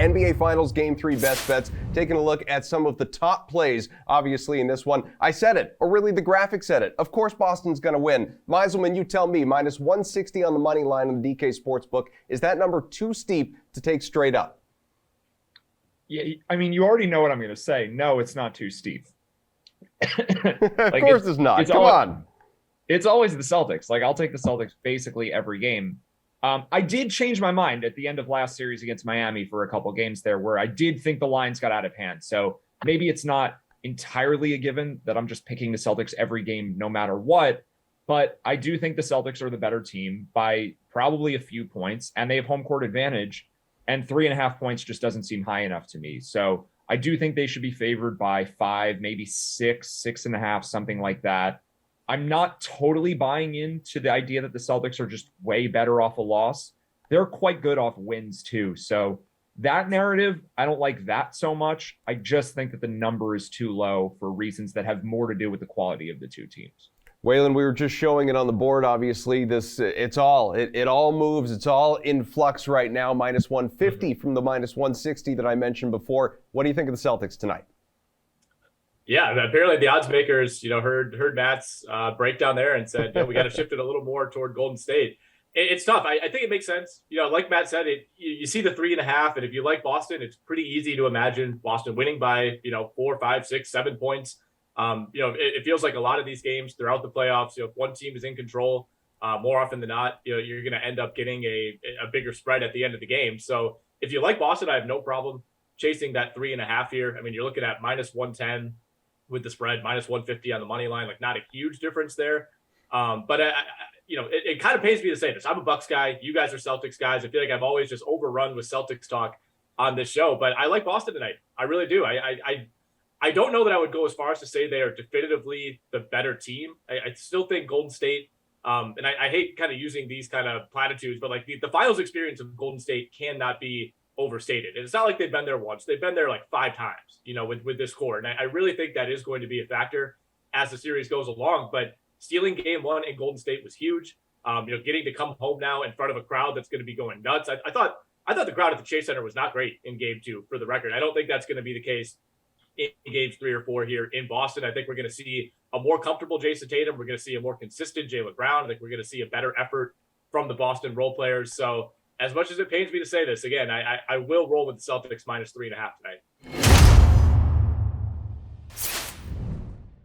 NBA Finals Game 3 best bets, taking a look at some of the top plays, obviously, in this one. I said it, or really the graphic said it. Of course Boston's going to win. Meiselman, you tell me, minus 160 on the money line on the DK Sportsbook. Is that number too steep to take straight up? Yeah, I mean, you already know what I'm going to say. No, it's not too steep. Of course it's not. Come on. It's always the Celtics. Like, I'll take the Celtics basically every game. I did change my mind at the end of last series against Miami for a couple games there where I did think the lines got out of hand. So maybe it's not entirely a given that I'm just picking the Celtics every game no matter what. But I do think the Celtics are the better team by probably a few points, and they have home court advantage. And 3.5 points just doesn't seem high enough to me. So I do think they should be favored by 5, maybe 6, 6.5, something like that. I'm not totally buying into the idea that the Celtics are just way better off a loss. They're quite good off wins too. So that narrative, I don't like that so much. I just think that the number is too low for reasons that have more to do with the quality of the two teams. Whalen, we were just showing it on the board, obviously. It all moves. It's all in flux right now. Minus 150 from the minus 160 that I mentioned before. What do you think of the Celtics tonight? Yeah, apparently the odds makers, heard Matt's breakdown there and said, we got to shift it a little more toward Golden State. It's tough. I think it makes sense. Like Matt said, you see the 3.5, and if you like Boston, it's pretty easy to imagine Boston winning by 4, 5, 6, 7 points. It feels like a lot of these games throughout the playoffs, if one team is in control, more often than not, you're going to end up getting a bigger spread at the end of the game. So if you like Boston, I have no problem chasing that 3.5 here. I mean, you're looking at minus 110 with the spread, minus 150 on the money line, like not a huge difference there. But it kind of pains me to say this. I'm a Bucks guy. You guys are Celtics guys. I feel like I've always just overrun with Celtics talk on this show, but I like Boston tonight. I really do. I don't know that I would go as far as to say they are definitively the better team. I still think Golden State, and I hate kind of using these kind of platitudes, but like the finals experience of Golden State cannot be overstated. And it's not like they've been there once. They've been there like 5 times, with this core. And I really think that is going to be a factor as the series goes along. But stealing game 1 in Golden State was huge. Getting to come home now in front of a crowd that's going to be going nuts. I thought the crowd at the Chase Center was not great in game 2, for the record. I don't think that's going to be the case in games 3 or 4 here in Boston. I think we're going to see a more comfortable Jason Tatum. We're going to see a more consistent Jaylen Brown. I think we're going to see a better effort from the Boston role players. So as much as it pains me to say this, again, I will roll with the Celtics minus 3.5 tonight.